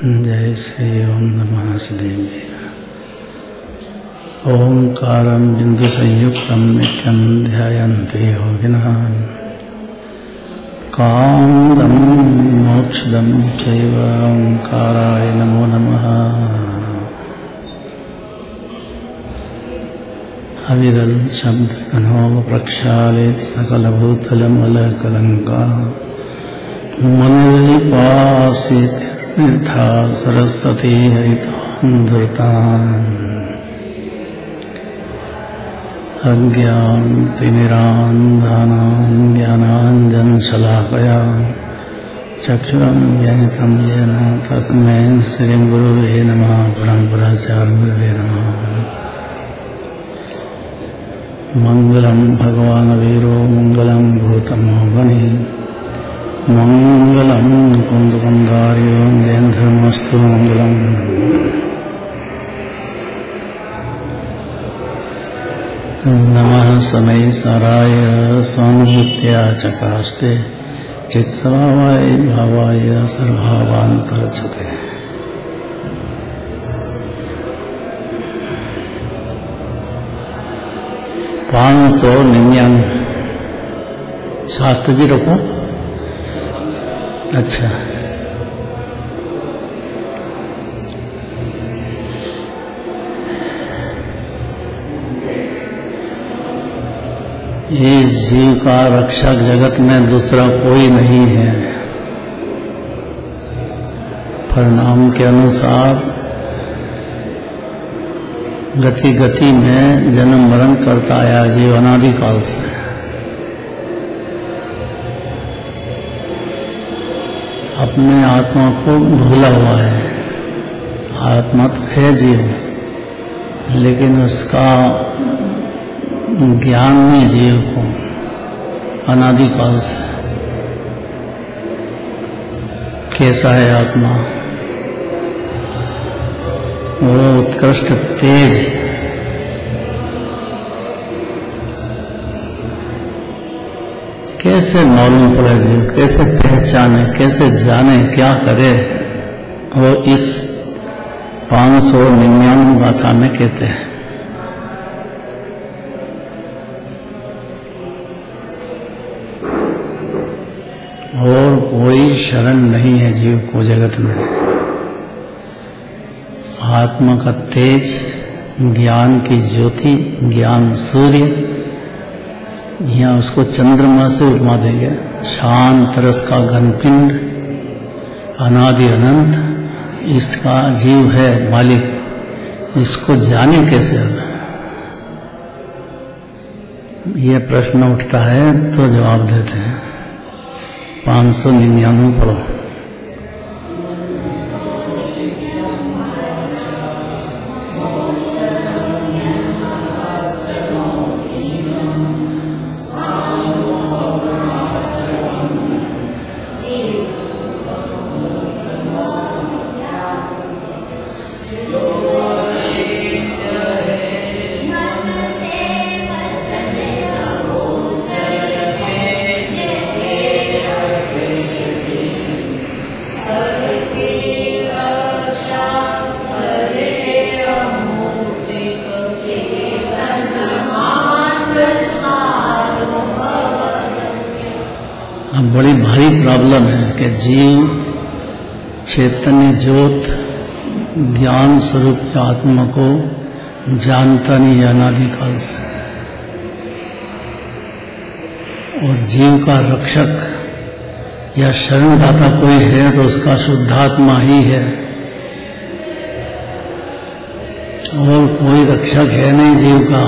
जय श्री ओम नमः श्रीदेव्य। ओंकारं बिंदु संयुक्तं नित्यं ध्यायन्ति योगिनः। कामदं मोक्षदं चैव ओंकाराय नमो नमः। अविरल शब्द घनो प्रक्षालित सकलभूतलमलकलंका मुनिपासित निर्था सरस्वती हरितान्धृतान् अज्ञानतिमिरान्धानां ज्ञानाञ्जनशलाकया चक्षुरं ज्ञानितं येन तस्मै श्रीगुरुवे नमः। परमपुराचार्यगुरुवे नमः। मंगलम भगवान वीरो मंगलम भूतमो गणे मंगलम कुंदकुंदार्यो जयधर्मस्तु मंगलम। नमः समय साराय स्वानुभूत्या चकास्ते चित्स्वभावाय भावाय सर्वभावान्तर्चते। 599 शास्त्र जी रखो। अच्छा, इस जीव का रक्षक जगत में दूसरा कोई नहीं है। परिणाम के अनुसार गति गति में जन्म मरण करता आया जीव अनादिकाल से। अपने आत्मा को भूला हुआ है। आत्मा तो है जीव, लेकिन उसका ज्ञान नहीं जीव को अनादिकाल से। कैसा है आत्मा? वो उत्कृष्ट तेज, कैसे मालूम पड़े जीव, कैसे पहचाने, कैसे जाने, क्या करे, वो इस 599 गाथा में कहते हैं। और कोई शरण नहीं है जीव को जगत में। आत्मा का तेज, ज्ञान की ज्योति, ज्ञान सूर्य, यहाँ उसको चंद्रमा से उपमा देंगे। शांत रस का घनपिंड, अनादि अनंत, इसका जीव है मालिक। इसको जाने कैसे? ये प्रश्न उठता है तो जवाब देते हैं। 599 पढ़ो। बड़ी भारी प्रॉब्लम है कि जीव चैतन्य ज्योत ज्ञान स्वरूप की आत्मा को जानता नहीं अनादिकाल से। और जीव का रक्षक या शरणदाता कोई है तो उसका शुद्धात्मा ही है, और कोई रक्षक है नहीं जीव का।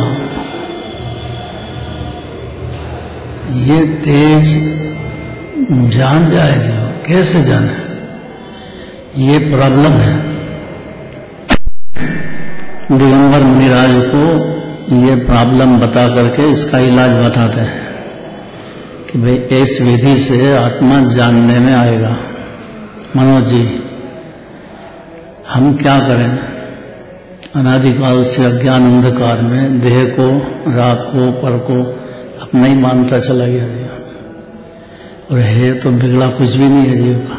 ये तेज जान जाए जीव, कैसे जाने? ये प्रॉब्लम है। दिगंबर मुनिराज को ये प्रॉब्लम बता करके इसका इलाज बताते हैं कि भाई इस विधि से आत्मा जानने में आएगा। मनोज जी, हम क्या करें? अनादिकाल से अज्ञान अंधकार में देह को, राग को, पर को अपना ही मानता चला गया। और है तो बिगड़ा कुछ भी नहीं है जीव का।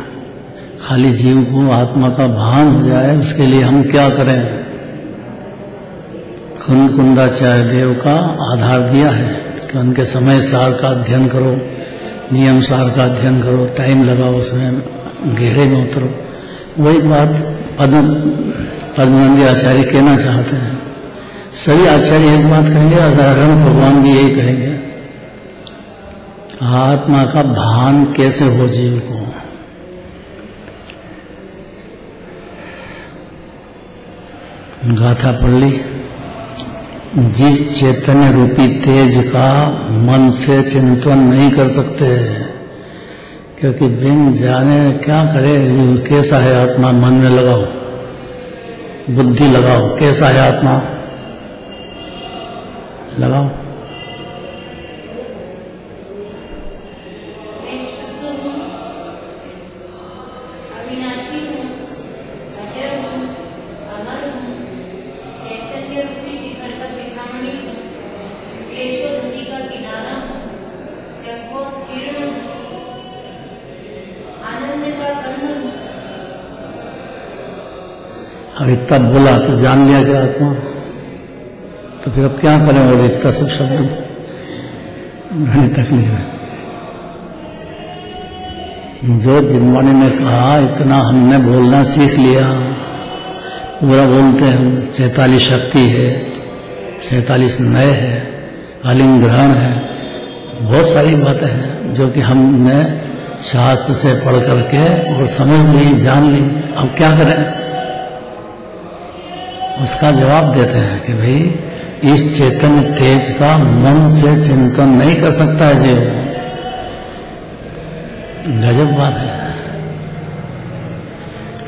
खाली जीव को आत्मा का भान हो जाए, उसके लिए हम क्या करें। कुंदाचार्य देव का आधार दिया है कि उनके समय सार का अध्ययन करो, नियम सार का अध्ययन करो, टाइम लगाओ, उसमें गहरे में उतरो। वही बात पद्मानंद आचार्य कहना चाहते हैं। सभी आचार्य एक बात कहेंगे, अग्रंथ भगवान भी यही कहेंगे, आत्मा का भान कैसे हो जीव को। गाथा पढ़ ली, जिस चैतन्य रूपी तेज का मन से चिंतन नहीं कर सकते, क्योंकि बिन जाने क्या करे, कैसा है आत्मा मन में लगाओ, बुद्धि लगाओ, कैसा है आत्मा लगाओ। अब इतना बोला तो जान लिया कि आत्मा, तो फिर अब क्या करें। और इतना सब शब्द बड़ी तकलीफ है। जो जिनवाणी ने कहा, इतना हमने बोलना सीख लिया, पूरा बोलते हैं हम। 46 शक्ति है, 47 नए है, आलिंग ग्रहण है, बहुत सारी बातें हैं जो कि हमने शास्त्र से पढ़ करके और समझ ली, जान ली। अब क्या करें, उसका जवाब देते हैं कि भाई इस चैतन्य तेज का मन से चिंतन नहीं कर सकता है जीव। गजब बात है,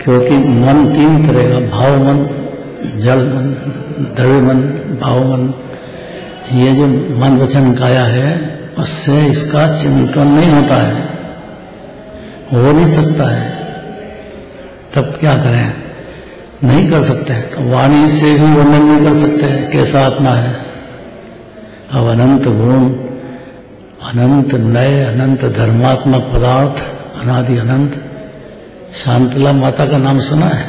क्योंकि मन 3 तरह का, भाव मन, जल मन, द्रव्य मन, भाव मन। ये जो मन वचन काया है, उससे इसका चिंतन नहीं होता है, हो नहीं सकता है। तब क्या करें, नहीं कर सकते हैं। तो वाणी से भी वर्णन नहीं कर सकते हैं कैसा आत्मा है। अब अनंत गुण, अनंत नए, अनंत धर्मात्मक पदार्थ, अनादि अनंत। शांतला माता का नाम सुना है?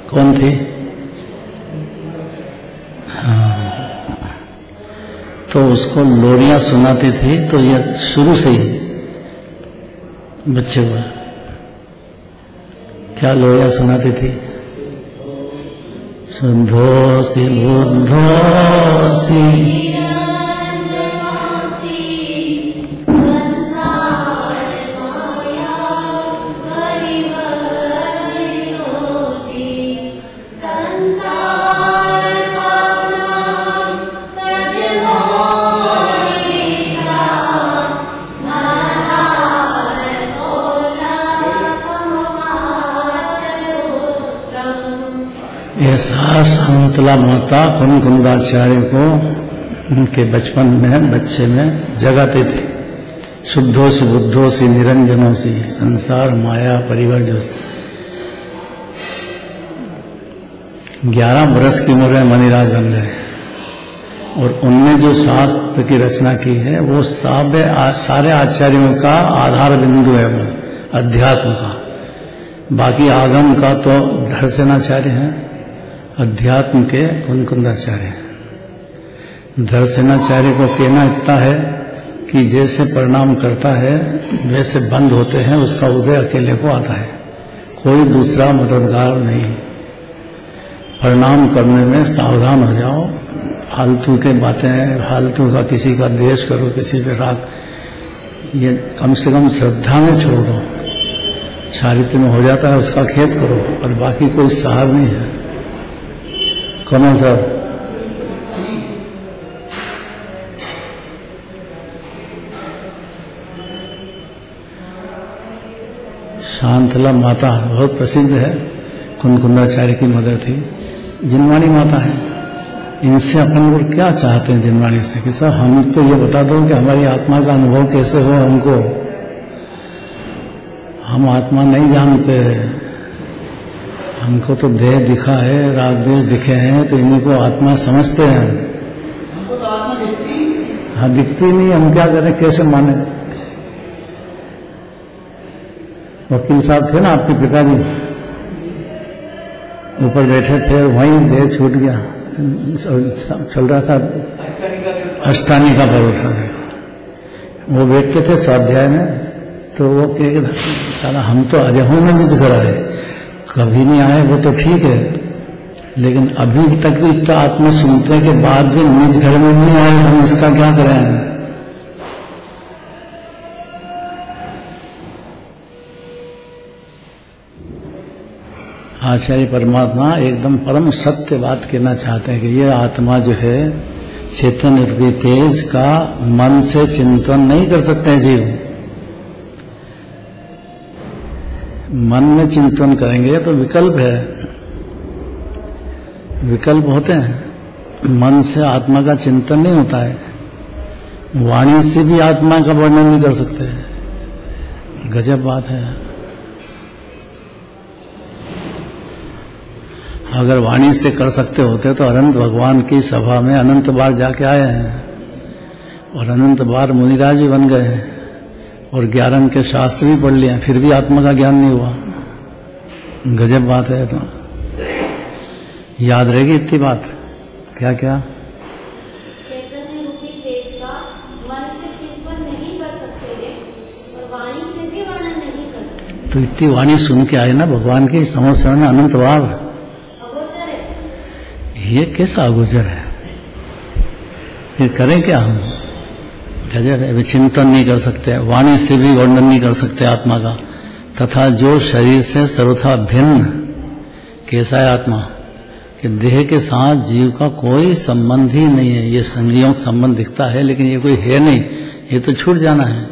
कौन थी? हाँ, तो उसको लोरियां सुनाती थी, तो ये शुरू से ही बच्चे को क्या लोरियां सुनाती थी? शुद्धोसी बुद्धोसी ऐसा शांतला माता कुंदाचार्य को उनके बचपन में, बच्चे में जगाती थी। शुद्धोसी बुद्धोसी निरंजनोसी संसार माया परिवर्जोसी। 11 वर्ष की उम्र में मणिराज बन गए, और उनने जो शास्त्र की रचना की है वो सारे आचार्यों का आधार बिंदु है, वो अध्यात्म का। बाकी आगम का तो दर्शनाचार्य है, अध्यात्म के कुंदाचार्य। दर्शनाचार्य को कहना इतना है कि जैसे प्रणाम करता है वैसे बंद होते हैं, उसका उदय अकेले को आता है, कोई दूसरा मददगार नहीं। प्रणाम करने में सावधान हो जाओ, फालतू के बातें, फालतू का किसी का द्वेष करो, किसी पे राग, ये कम से कम श्रद्धा में छोड़ दो। चारित्र में हो जाता है उसका खेद करो, और बाकी कोई सहार नहीं है। कौन सर? शांतला माता बहुत प्रसिद्ध है, कुंदाचार्य की मदर थी। जिनवाणी माता है। इनसे अपन लोग क्या चाहते हैं जिनवाणी से कि सर हम तो ये बता दो कि हमारी आत्मा का अनुभव कैसे हो हमको। हम आत्मा नहीं जानते, हमको तो देह दिखा है, राग द्वेष दिखे हैं, तो इन्हीं को आत्मा समझते हैं। हमको तो आत्मा दिखती, हाँ दिखती नहीं, हम क्या करें, कैसे माने। वकील साहब थे ना आपके पिताजी, ऊपर बैठे थे, वहीं देह छूट गया, चल रहा था अष्टानी का पर्व था, वो बैठते थे स्वाध्याय में, तो वो कहा हम तो अजहों में निज घर आए, कभी नहीं आए वो तो ठीक है, लेकिन अभी तक भी इतना आत्मा सुनने के बाद भी निज घर में नहीं आए, हम इसका क्या करें। आचार्य परमात्मा एकदम परम सत्य बात कहना चाहते हैं कि ये आत्मा जो है चैतन्य रूपी तेज का मन से चिंतन नहीं कर सकते हैं जीव। मन में चिंतन करेंगे तो विकल्प है, विकल्प होते हैं, मन से आत्मा का चिंतन नहीं होता है, वाणी से भी आत्मा का वर्णन नहीं कर सकते। गजब बात है। अगर वाणी से कर सकते होते तो अनंत भगवान की सभा में अनंत बार जाके आए हैं और अनंत बार मुनिराज भी बन गए और 11 के शास्त्र भी पढ़ लिए, फिर भी आत्मा का ज्ञान नहीं हुआ। गजब बात है। तो याद रहेगी इतनी बात। क्या क्या चैतन्य रूपी तेज का मन से चिंतन नहीं कर सकते और वाणी से भी वर्णन नहीं कर सकते। तो इतनी वाणी सुन के आए ना भगवान की, समझ में अनंत बार। अगोचर है ये कैसा अगोचर है, फिर करें क्या हम। गजब है। चिंतन नहीं कर सकते, वाणी से भी वर्णन नहीं कर सकते आत्मा का। तथा जो शरीर से सर्वथा भिन्न, कैसा है आत्मा कि देह के साथ जीव का कोई संबंध ही नहीं है। ये संयोग संबंध दिखता है लेकिन ये कोई है नहीं, ये तो छूट जाना है।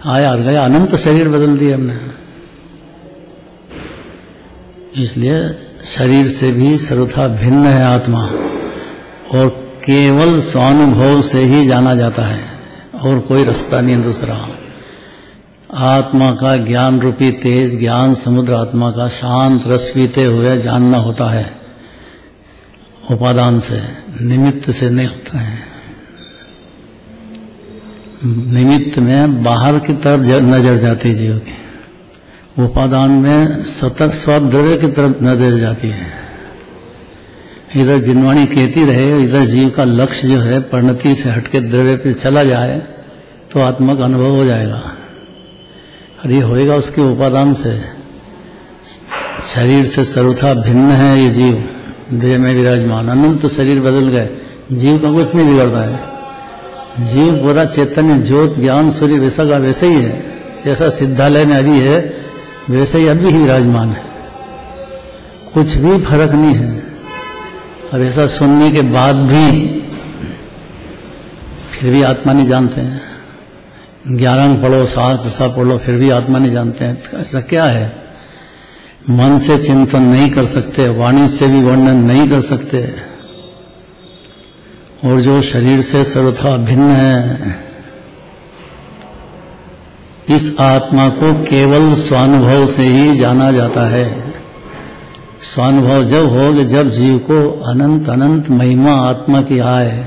आया और गया, अनंत शरीर बदल दिए हमने। इसलिए शरीर से भी सर्वथा भिन्न है आत्मा और केवल स्वानुभव से ही जाना जाता है और कोई रास्ता नहीं दूसरा। आत्मा का ज्ञान रूपी तेज, ज्ञान समुद्र आत्मा का शांत रस पीते हुए जानना होता है, उपादान से, निमित्त से नहीं होता है। निमित्त में बाहर की तरफ नजर जाती जीव की, उपादान में स्वतः स्वद्रव्य की तरफ नजर जाती है। इधर जिनवाणी कहती रहे, इधर जीव का लक्ष्य जो है परिणति से हटके द्रव्य पे चला जाए तो आत्मा का अनुभव हो जाएगा। और ये होएगा उसके उपादान से। शरीर से सर्वथा भिन्न है ये जीव, देह में विराजमान। अनंत शरीर बदल गए, जीव का कुछ नहीं बिगड़ता है। जीव पूरा चैतन्य ज्योत ज्ञान सूर्य वैसा का वैसे ही है, जैसा सिद्धालय में अभी है वैसे ही अभी ही विराजमान है, कुछ भी फर्क नहीं है। और ऐसा सुनने के बाद भी फिर भी आत्मा नहीं जानते हैं। 11 पढ़ो, शास्त्र पढ़ो, फिर भी आत्मा नहीं जानते हैं। तो ऐसा क्या है। मन से चिंतन नहीं कर सकते, वाणी से भी वर्णन नहीं कर सकते। और जो शरीर से सर्वथा भिन्न है, इस आत्मा को केवल स्वानुभव से ही जाना जाता है। स्वानुभव जब होगा जब जीव को अनंत अनंत महिमा आत्मा की आए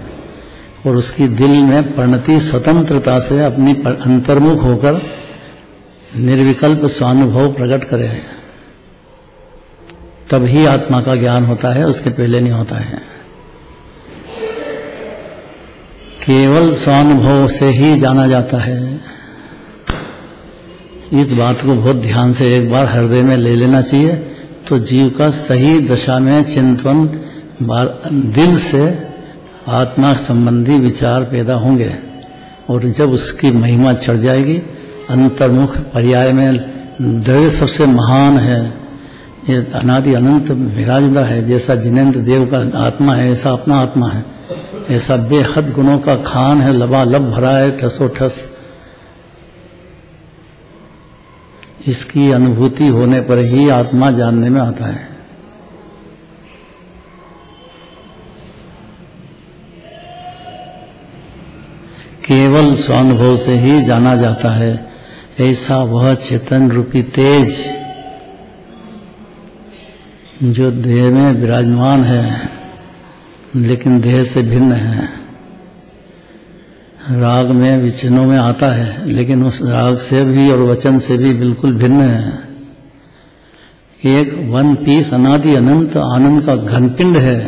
और उसकी दिल में परिणति स्वतंत्रता से अपनी अंतर्मुख होकर निर्विकल्प स्वानुभव प्रकट करे, तभी आत्मा का ज्ञान होता है, उसके पहले नहीं होता है। केवल स्वानुभव से ही जाना जाता है। इस बात को बहुत ध्यान से एक बार हृदय में ले लेना चाहिए, तो जीव का सही दशा में चिंतन दिल से आत्मा संबंधी विचार पैदा होंगे। और जब उसकी महिमा चढ़ जाएगी, अंतर्मुख पर्याय में द्रव्य सबसे महान है, ये अनादि अनंत विराजदा है। जैसा जिनेन्द्र देव का आत्मा है ऐसा अपना आत्मा है, ऐसा बेहद गुणों का खान है, लबालब भरा है, ठसोठस। इसकी अनुभूति होने पर ही आत्मा जानने में आता है। केवल स्वानुभव से ही जाना जाता है। ऐसा वह चेतन रूपी तेज जो देह में विराजमान है लेकिन देह से भिन्न है। राग में विचनों में आता है, लेकिन उस राग से भी और वचन से भी बिल्कुल भिन्न है। एक वन पीस अनादि अनंत आनंद का घनपिंड है।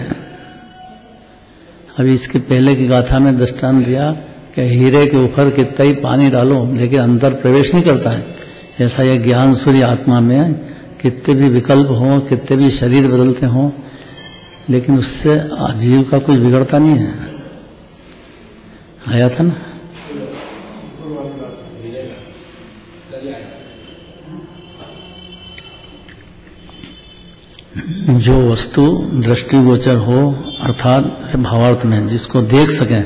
अभी इसके पहले की गाथा में दृष्टांत दिया कि हीरे के ऊपर कितना ही पानी डालो लेकिन अंदर प्रवेश नहीं करता है। ऐसा यह ज्ञान सूर्य आत्मा में कितने भी विकल्प हों, कितने भी शरीर बदलते हों, लेकिन उससे जीव का कुछ बिगड़ता नहीं है। आया था ना? जो वस्तु दृष्टिगोचर हो, अर्थात भावार्थ में जिसको देख सकें,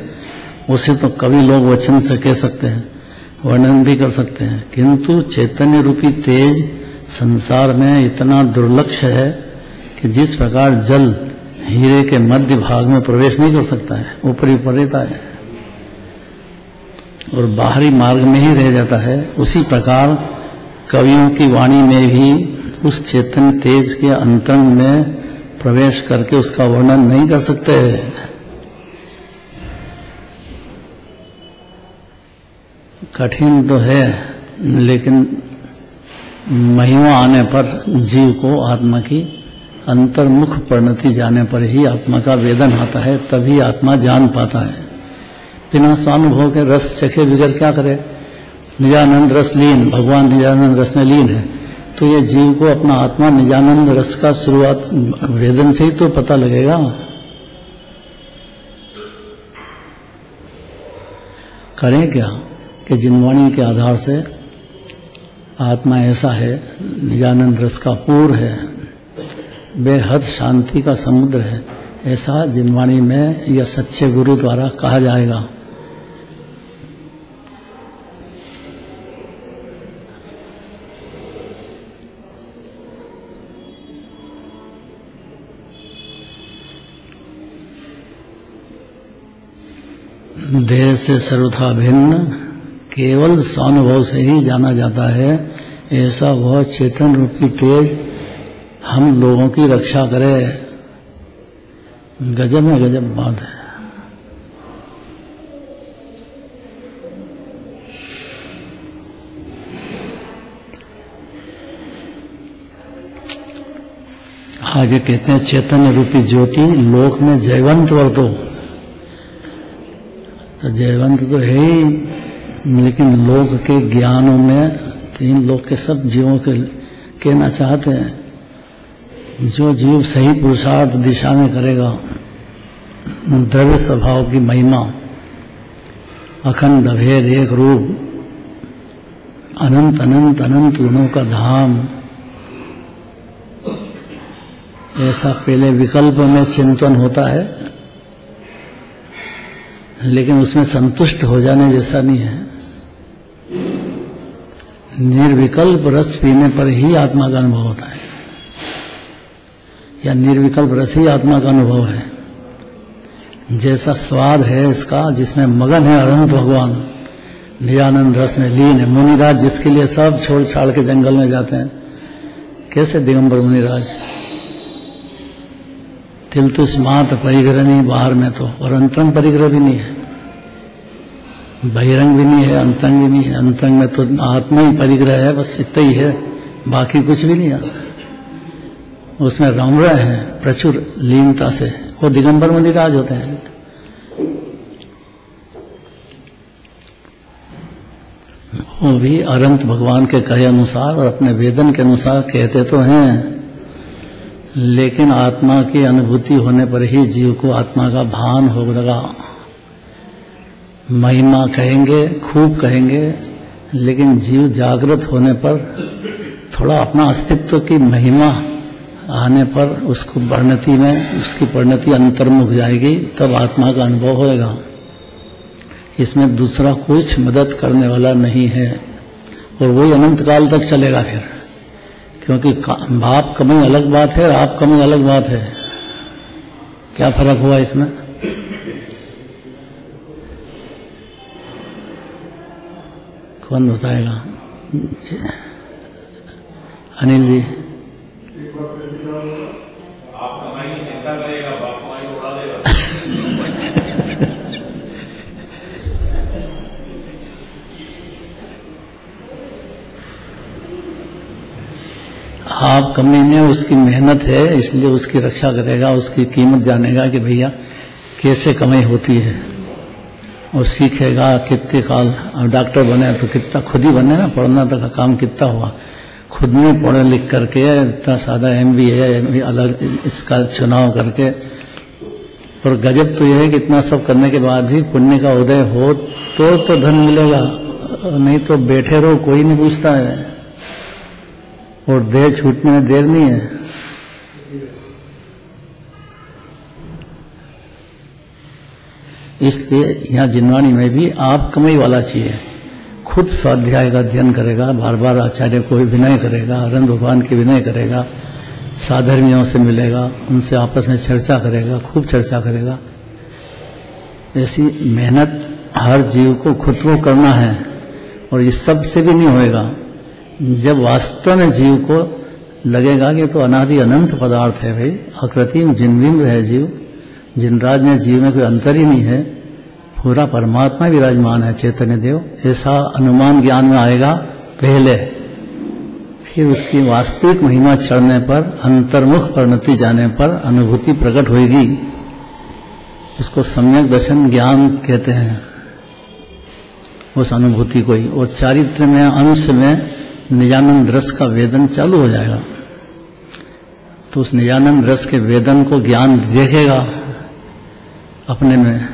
उसे तो कवि लोग वचन से कह सकते हैं, वर्णन भी कर सकते हैं, किंतु चैतन्य रूपी तेज संसार में इतना दुर्लक्ष है कि जिस प्रकार जल हीरे के मध्य भाग में प्रवेश नहीं कर सकता है, ऊपरी ऊपर रहता है और बाहरी मार्ग में ही रह जाता है, उसी प्रकार कवियों की वाणी में भी उस चेतन तेज के अंतरंग में प्रवेश करके उसका वर्णन नहीं कर सकते। कठिन तो है, लेकिन महिमा आने पर जीव को आत्मा की अंतर्मुख परिणति जाने पर ही आत्मा का वेदन आता है, तभी आत्मा जान पाता है। बिना स्वानुभव के रस चखे बिगर क्या करे? निजानंद रस लीन, भगवान निजानंद रस में लीन है, तो ये जीव को अपना आत्मा निजानंद रस का शुरुआत वेदन से ही तो पता लगेगा। करें क्या कि जिनवाणी के आधार से आत्मा ऐसा है, निजानंद रस का पूर है, बेहद शांति का समुद्र है, ऐसा जिनवाणी में या सच्चे गुरु द्वारा कहा जाएगा। देह से सर्वथा भिन्न केवल स्वानुभव से ही जाना जाता है, ऐसा वह चेतन रूपी तेज हम लोगों की रक्षा करे। गजब में गजब बात है। आगे कहते हैं चैतन्य रूपी ज्योति लोक में जयवंत वर्तो। तो जयवंत तो है ही, लेकिन लोक के ज्ञानों में तीन लोक के सब जीवों के कहना चाहते हैं, जो जीव सही पुरुषार्थ दिशा में करेगा, द्रव्य स्वभाव की महिमा, अखंड अभेद एक रूप, अनंत अनंत अनंत गुणों का धाम, ऐसा पहले विकल्प में चिंतन होता है, लेकिन उसमें संतुष्ट हो जाने जैसा नहीं है। निर्विकल्प रस पीने पर ही आत्मा का अनुभव होता है, या निर्विकल्प रस ही आत्मा का अनुभव है। जैसा स्वाद है इसका, जिसमें मगन है अनंत भगवान, निजानंद रस में लीन है। मुनिराज जिसके लिए सब छोड़ छाड़ के जंगल में जाते हैं, कैसे दिगंबर मुनिराज, तिलतुष मात्र परिग्रह नहीं बाहर में तो, और अंतरंग परिग्रह भी नहीं है, बहिरंग भी नहीं है, अंतरंग भी नहीं है। अंतरंग में तो आत्मा ही परिग्रह है, बस इतना ही है, बाकी कुछ भी नहीं आता। उसमें रम रहे हैं प्रचुर लीनता से, वो दिगंबर मुनिराज होते हैं। वो भी अनंत भगवान के कहे अनुसार और अपने वेदन के अनुसार कहते तो हैं, लेकिन आत्मा की अनुभूति होने पर ही जीव को आत्मा का भान होगा। महिमा कहेंगे, खूब कहेंगे, लेकिन जीव जागृत होने पर थोड़ा अपना अस्तित्व की महिमा आने पर उसको परिणति में, उसकी परिणति अंतर्मुख जाएगी, तब आत्मा का अनुभव होगा। इसमें दूसरा कुछ मदद करने वाला नहीं है, और वही अनंत काल तक चलेगा फिर, क्योंकि बाप कमी अलग बात है, आप कमी अलग बात है। क्या फर्क हुआ इसमें? कौन बताएगा? अनिल जी। आप कमाई की चिंता करेगा, बाप कमाई को उड़ा देगा। पाप कमीने उसकी मेहनत है, इसलिए उसकी रक्षा करेगा, उसकी कीमत जानेगा कि भैया कैसे कमाई होती है, और सीखेगा कितने काल। अब डॉक्टर बने तो कितना खुद ही बने ना, पढ़ना तक का काम कितना हुआ, खुद में पढ़ लिख करके इतना सादा MBA अलग इसका चुनाव करके। और गजब तो यह है कि इतना सब करने के बाद भी पुण्य का उदय हो तो धन मिलेगा, नहीं तो बैठे रहो, कोई नहीं पूछता है, और देह छूटने में देर नहीं है। इसलिए यहाँ जिनवाणी में भी आप कमाई वाला चाहिए, खुद स्वाध्याय का अध्ययन करेगा, बार बार आचार्य को विनय करेगा, आनंद भगवान की विनय करेगा, साधर्मियों से मिलेगा, उनसे आपस में चर्चा करेगा, खूब चर्चा करेगा। ऐसी मेहनत हर जीव को खुद को करना है, और इस सब से भी नहीं होएगा। जब वास्तव में जीव को लगेगा कि तो अनादि अनंत पदार्थ है भाई, अकृत्रिम जिनबिंब है जीव, जिनराज में जीव में कोई अंतर ही नहीं है, पूरा परमात्मा विराजमान है चैतन्य देव, ऐसा अनुमान ज्ञान में आएगा पहले। फिर उसकी वास्तविक महिमा चढ़ने पर, अंतर्मुख परिणति जाने पर अनुभूति प्रकट होगी। उसको सम्यक दर्शन ज्ञान कहते हैं उस अनुभूति को ही। और चारित्र में, अंश में निजानंद रस का वेदन चालू हो जाएगा, तो उस निजानंद रस के वेदन को ज्ञान देखेगा, अपने में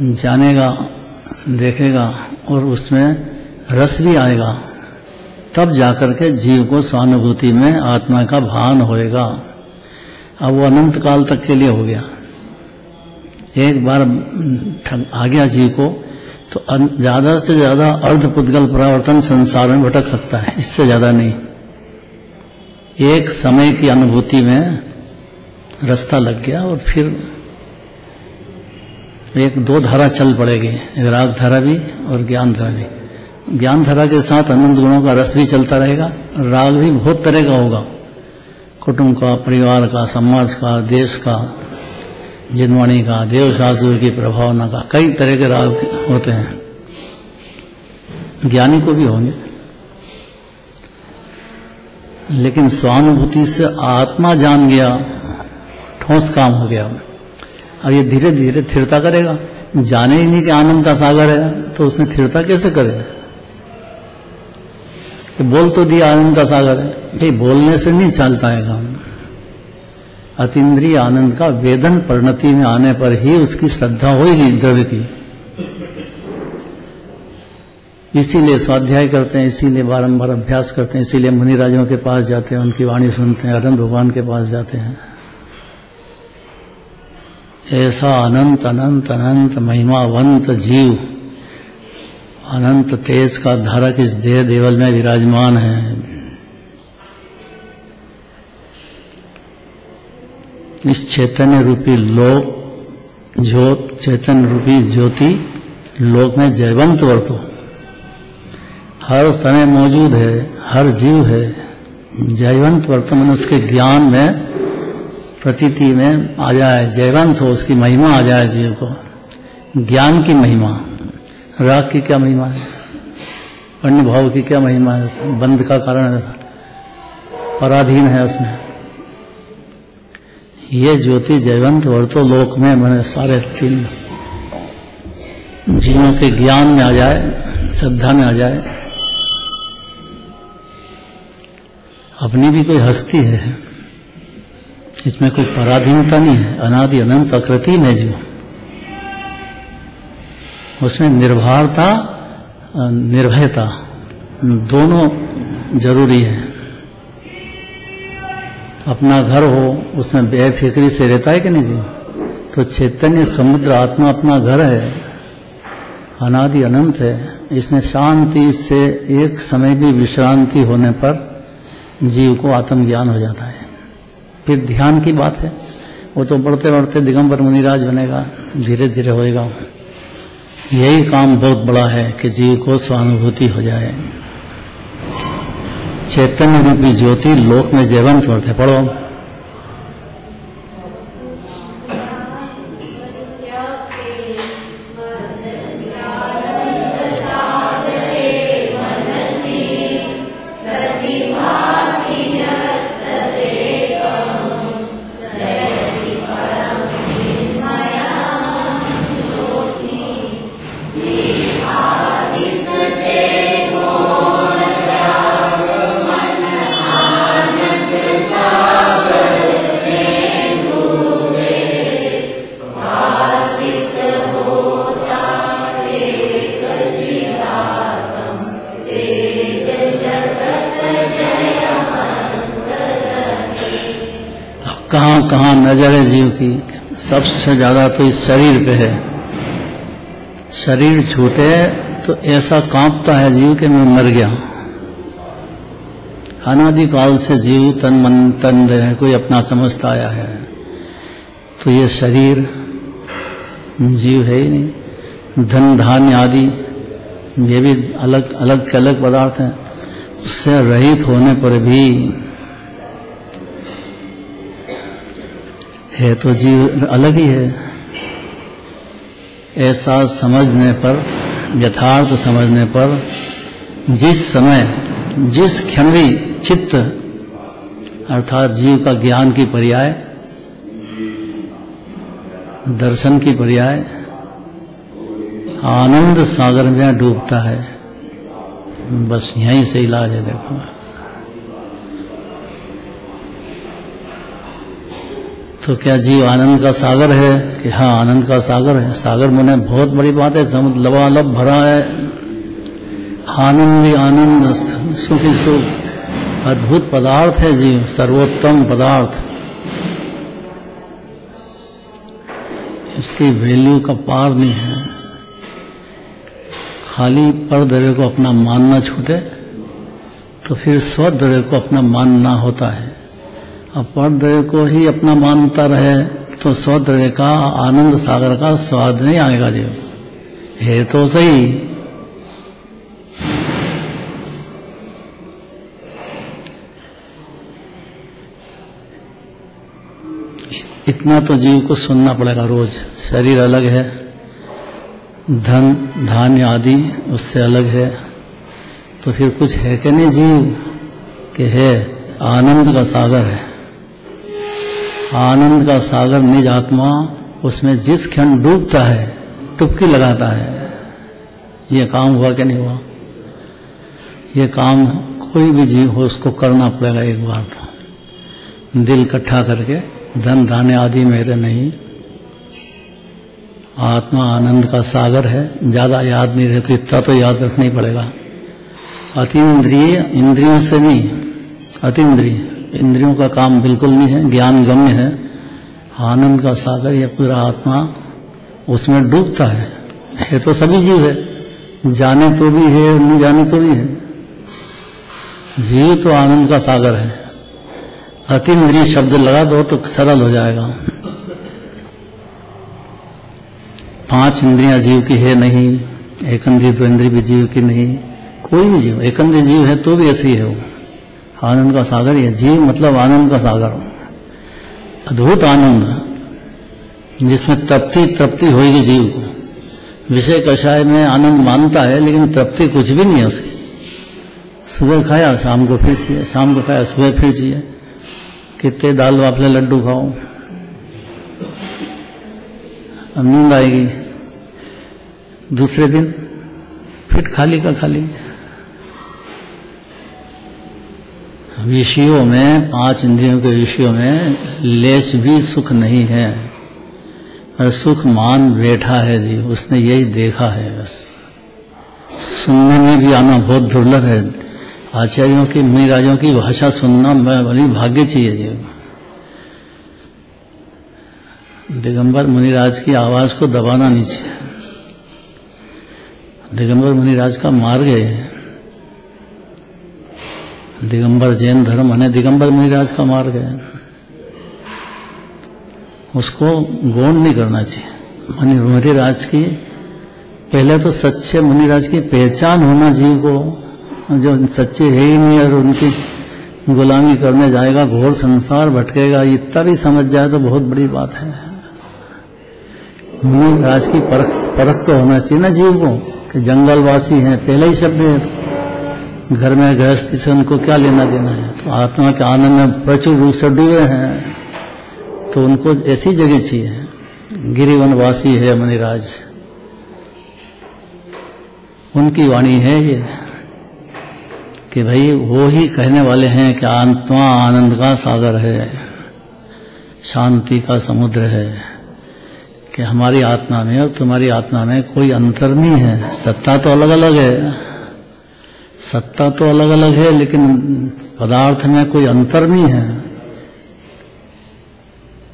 जानेगा, देखेगा, और उसमें रस भी आएगा। तब जाकर के जीव को स्वानुभूति में आत्मा का भान होएगा। अब वो अनंत काल तक के लिए हो गया। एक बार आ गया जीव को तो ज्यादा से ज्यादा अर्धपुद्गल प्रवर्तन संसार में भटक सकता है, इससे ज्यादा नहीं। एक समय की अनुभूति में रास्ता लग गया, और फिर एक दो धारा चल पड़ेगी, एक राग धारा भी और ज्ञान धारा भी। ज्ञान धारा के साथ अनंत गुणों का रस भी चलता रहेगा। राग भी बहुत तरह का होगा, कुटुंब का, परिवार का, समाज का, देश का, जिनवाणी का, देव शास्त्र की प्रभावना का, कई तरह के राग होते हैं। ज्ञानी को भी होंगे, लेकिन स्वानुभूति से आत्मा जान गया, ठोस काम हो गया। अब ये धीरे धीरे स्थिरता करेगा। जाने ही नहीं कि आनंद का सागर है, तो उसमें स्थिरता कैसे करे? कि बोल तो दिया आनंद का सागर है, भाई बोलने से नहीं चलता है काम। अतीन्द्रिय आनंद का वेदन परिणति में आने पर ही उसकी श्रद्धा होगी द्रव्य की। इसीलिए स्वाध्याय करते हैं, इसीलिए बारंबार अभ्यास करते हैं, इसीलिए मुनिराजों के पास जाते हैं, उनकी वाणी सुनते हैं, अनंत भगवान के पास जाते हैं। ऐसा अनंत अनंत अनंत महिमावंत जीव, अनंत तेज का धारक इस देह देवल में विराजमान है। इस चैतन्य रूपी लोक चैतन्य रूपी ज्योति लोक में जयवंत वर्तो हर समय मौजूद है, हर जीव है। जयवंत वर्तमान उसके ज्ञान में, प्रतीति में आ जाए, जयवंत हो, उसकी महिमा आ जाए जीव को। ज्ञान की महिमा, राग की क्या महिमा है, अन्य भाव की क्या महिमा है, बंध का कारण है, पराधीन है उसमें। ये ज्योति जयवंत वर्तो लोक में मैंने सारे तीन जीवों के ज्ञान में आ जाए, श्रद्धा में आ जाए। अपनी भी कोई हस्ती है, इसमें कोई पराधीनता नहीं है, अनादि अनंत अकृत्रिम है जीव। उसमें निर्भरता, निर्भयता दोनों जरूरी है। अपना घर हो, उसमें बेफिक्री से रहता है कि नहीं जी? तो चैतन्य समुद्र आत्मा अपना घर है, अनादि अनंत है। इसमें शांति से एक समय भी विश्रांति होने पर जीव को आत्मज्ञान हो जाता है। फिर ध्यान की बात है, वो तो बढ़ते बढ़ते दिगंबर मुनिराज बनेगा, धीरे धीरे होएगा। यही काम बहुत बड़ा है कि जीव को स्वानुभूति हो जाए। चैतन्य रूपी ज्योति लोक में जयवंत होते। पढ़ो। सागरे मनसि प्रतिभाति कहाँ कहाँ नजर है जीव की, सबसे ज्यादा तो इस शरीर पे है। शरीर छूटे तो ऐसा कांपता है जीव कि मैं मर गया। अनादिकाल से जीव तन मन तन है, कोई अपना समझता आया है, तो ये शरीर जीव है ही नहीं। धन धान्य आदि ये भी अलग अलग के अलग पदार्थ हैं, उससे रहित होने पर भी है तो जीव अलग ही है। ऐसा समझने पर, यथार्थ समझने पर, जिस समय जिस क्षण भी चित्त अर्थात जीव का ज्ञान की पर्याय, दर्शन की पर्याय आनंद सागर में डूबता है, बस यहीं से इलाज है। देखो तो क्या जीव आनंद का सागर है? कि हाँ, आनंद का सागर है। सागर मुने बहुत बड़ी बात है, समुद्र लबालब भरा है, आनंद ही आनंद, सुख ही सुख, अद्भुत पदार्थ है जीव, सर्वोत्तम पदार्थ। इसकी वैल्यू का पार नहीं है। खाली परद्रव्य को अपना मानना छूटे तो फिर स्वद्रव्य को अपना मानना होता है। अब परद्रव्य को ही अपना मानता रहे तो स्वद्रव्य का, आनंद सागर का स्वाद नहीं आएगा जीव। है तो सही, इतना तो जीव को सुनना पड़ेगा रोज। शरीर अलग है, धन धान्य आदि उससे अलग है, तो फिर कुछ है कि नहीं जीव? कि है, आनंद का सागर है। आनंद का सागर निज आत्मा, उसमें जिस क्षण डूबता है, डुबकी लगाता है। ये काम हुआ कि नहीं हुआ? ये काम कोई भी जीव हो उसको करना पड़ेगा एक बार तो। दिल इकट्ठा करके, धन धान्य आदि मेरे नहीं, आत्मा आनंद का सागर है। ज्यादा याद नहीं रहे तो इतना तो याद रखना ही पड़ेगा। अतीन्द्रिय, इंद्रियों से नहीं, अतीन्द्रिय, इंद्रियों का काम बिल्कुल नहीं है, ज्ञान गम्य है। आनंद का सागर या पूरा आत्मा उसमें डूबता है तो सभी जीव है, जाने तो भी है, नहीं जाने तो भी है। जीव तो आनंद का सागर है। अतीन्द्रिय शब्द लगा दो तो सरल हो जाएगा। 5 इंद्रियां जीव की है नहीं, एक इंद्रिय दो इंद्रिय भी जीव की नहीं, कोई भी जीव, एक इंद्रिय जीव है तो भी ऐसे ही है वो। आनंद का सागर ही है जीव, मतलब आनंद का सागर, अद्भुत आनंद जिसमें तृप्ति तृप्ति होगी जीव को। विषय कषाय में आनंद मानता है लेकिन तृप्ति कुछ भी नहीं है उसे। सुबह खाया शाम को फिर चाहिए, शाम को खाया सुबह फिर चाहिए। कितने दाल वाफले लड्डू खाओ, अब नींद आएगी, दूसरे दिन फिर खाली का खाली। विषयों में, 5 इंद्रियों के विषयों में लेश भी सुख नहीं है, और सुख मान बैठा है जी, उसने यही देखा है। बस सुनने में भी आना बहुत दुर्लभ है। आचार्यों की, मुनिराजों की भाषा सुनना बड़ी भाग्य चाहिए जी। दिगंबर मुनिराज की आवाज को दबाना नहीं चाहिए। दिगंबर मुनिराज का मार्ग है, दिगंबर जैन धर्म है, दिगंबर मुनिराज का मार्ग है, उसको गौण नहीं करना चाहिए। मुनिराज की पहले तो सच्चे मुनिराज की पहचान होना जीव को, जो सच्चे है ही नहीं और उनकी गुलामी करने जाएगा, घोर संसार भटकेगा, इतना भी समझ जाए तो बहुत बड़ी बात है। मुनिराज की परख तो होना चाहिए ना जीव को, कि जंगलवासी हैं, पहले ही शब्द है, घर में गृहस्थी से उनको क्या लेना देना है। तो आत्मा के आनंद में प्रचुर रूप से डूबे हैं, तो उनको ऐसी जगह चाहिए। गिरिवनवासी है मुनिराज, उनकी वाणी है ये कि भाई वो ही कहने वाले हैं कि आत्मा आनंद का सागर है, शांति का समुद्र है, कि हमारी आत्मा में और तुम्हारी आत्मा में कोई अंतर नहीं है। सत्ता तो अलग अलग है, सत्ता तो अलग अलग है, लेकिन पदार्थ में कोई अंतर नहीं है।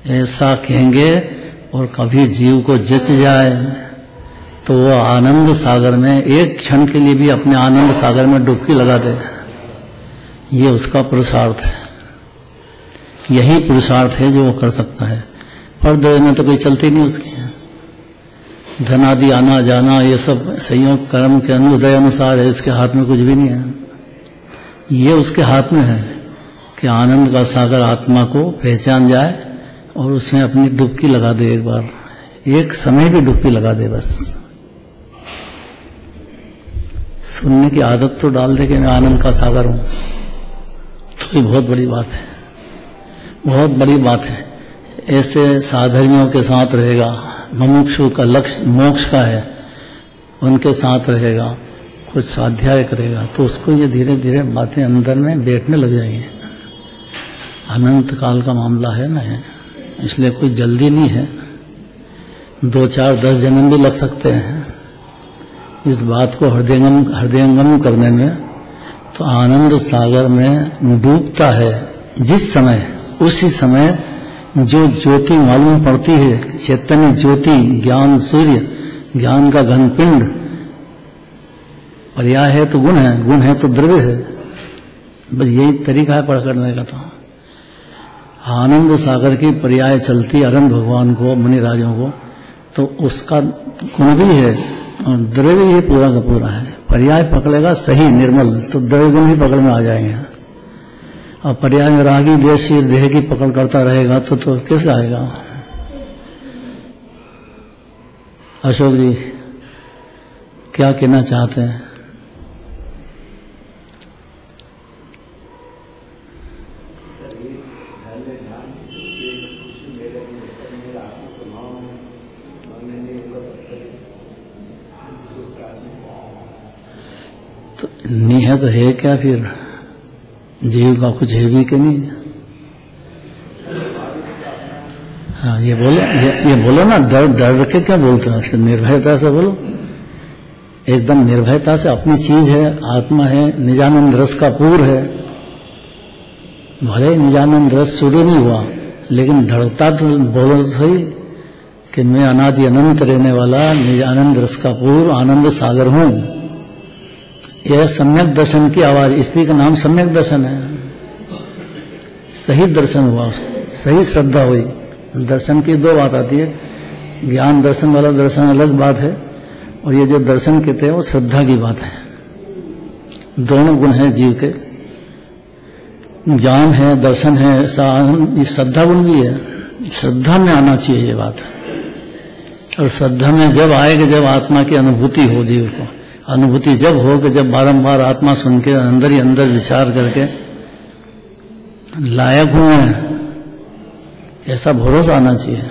ऐसा कहेंगे और कभी जीव को जच जाए तो वो आनंद सागर में एक क्षण के लिए भी अपने आनंद सागर में डुबकी लगा दे। ये उसका पुरुषार्थ है, यही पुरुषार्थ है जो वो कर सकता है। पर देह में तो कोई चलती नहीं उसकी, धन आदि आना जाना ये सब संयोग कर्म के अनुदय अनुसार है, इसके हाथ में कुछ भी नहीं है। ये उसके हाथ में है कि आनंद का सागर आत्मा को पहचान जाए और उसमें अपनी डुबकी लगा दे, एक बार एक समय भी डुबकी लगा दे। बस सुनने की आदत तो डाल दे कि मैं आनंद का सागर हूं, तो ये बहुत बड़ी बात है, बहुत बड़ी बात है। ऐसे साधर्मियों के साथ रहेगा, मुमुक्षु का लक्ष्य मोक्ष का है, उनके साथ रहेगा, कुछ स्वाध्याय करेगा तो उसको ये धीरे धीरे बातें अंदर में बैठने लग जाएंगी। अनंत काल का मामला है ना, है इसलिए कोई जल्दी नहीं है। 2, 4, 10 जन्म भी लग सकते हैं इस बात को हृदयंगम करने में। तो आनंद सागर में डूबता है जिस समय, उसी समय जो ज्योति मालूम पड़ती है, चैतन्य ज्योति, ज्ञान सूर्य, ज्ञान का घनपिंड, पर्याय है तो गुण है, गुण है तो द्रव्य है, बस यही तरीका है पकड़ने का। तो आनंद सागर की पर्याय चलती अनंत भगवान को, मुनिराजों को, तो उसका गुण भी है और द्रव्य ही पूरा का पूरा है। पर्याय पकड़ेगा सही निर्मल तो द्रव्य गुण ही पकड़ में आ जाएंगे। और पर्याय में रागी देश देह की पकड़ करता रहेगा तो कैसे आएगा। अशोक जी क्या कहना चाहते हैं? तो नहीं है तो है क्या फिर, जीव का कुछ है भी कि नहीं? हाँ ये बोलो ना, डर के क्या बोलते हैं, निर्भयता से बोलो, एकदम निर्भयता से। अपनी चीज है, आत्मा है, निजानंद रस का पूर है। भले निजानंद रस शुरू नहीं हुआ लेकिन धड़कता तो बोलो सही कि मैं अनादि अनंत रहने वाला निजानंद रस का पूर आनंद सागर हूं। यह सम्यक दर्शन की आवाज, स्त्री का नाम सम्यक दर्शन है। सही दर्शन हुआ, सही श्रद्धा हुई। दर्शन की 2 बात आती है, ज्ञान दर्शन वाला दर्शन अलग बात है और ये जो दर्शन कहते हैं वो श्रद्धा की बात है। दोनों गुण है जीव के, ज्ञान है, दर्शन है, ये श्रद्धा गुण भी है। श्रद्धा में आना चाहिए ये बात। और श्रद्धा में जब आएगा जब आत्मा की अनुभूति हो, जीव को अनुभूति जब हो कि जब बारंबार आत्मा सुन के अंदर ही अंदर विचार करके लायक हूं मैं, ऐसा भरोसा आना चाहिए।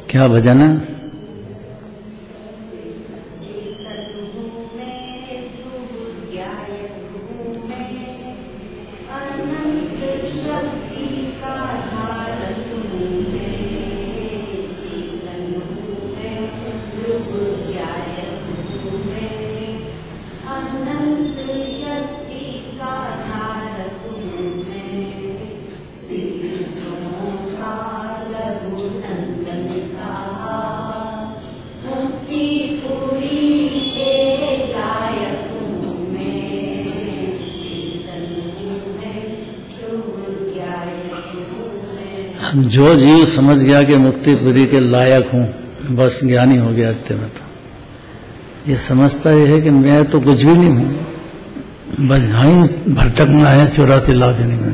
क्या भजन है? जो जीव समझ गया कि मुक्तिपुरी के लायक हूं, बस ज्ञानी हो गया। इतने में तो ये समझता है कि मैं तो कुछ भी नहीं हूं, बस यहीं भटकना है 84 लाख नहीं।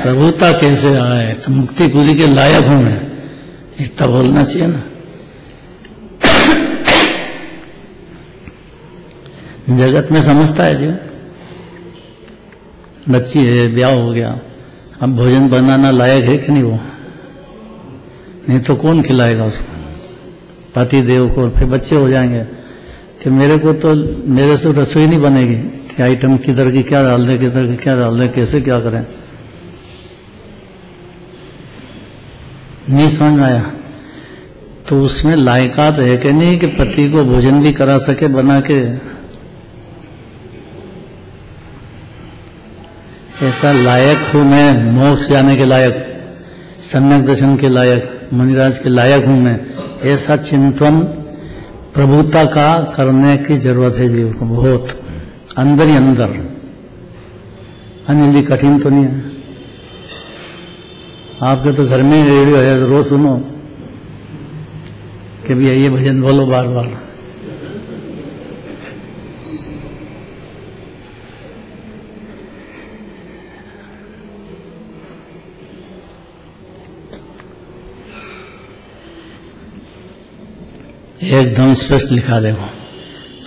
प्रभुता कैसे आए? तो मुक्तिपुरी के लायक हूं मैं, इतना बोलना चाहिए ना। जगत में समझता है जीव, बच्ची है, ब्याह हो गया, अब भोजन बनाना लायक है कि नहीं वो? नहीं तो कौन खिलाएगा उसको? पति देव को। फिर बच्चे हो जाएंगे कि मेरे को तो मेरे से रसोई नहीं बनेगी, कि आइटम किधर की क्या डाल दे, किधर की क्या डाल दे, कैसे क्या करें, नहीं समझ में आया। तो उसमें लायकात है कि नहीं कि पति को भोजन भी करा सके बना के? ऐसा लायक हूं मैं, मोक्ष जाने के लायक, सम्यक दर्शन के लायक, मुनिराज के लायक हूं मैं, ऐसा चिंतन प्रभुता का करने की जरूरत है जीव को, बहुत अंदर ही अंदर। अनिल जी कठिन तो नहीं है, आपके तो घर में रेडियो है, रोज सुनो कि भैया ये भजन बोलो बार बार। एकदम स्पष्ट लिखा देखो,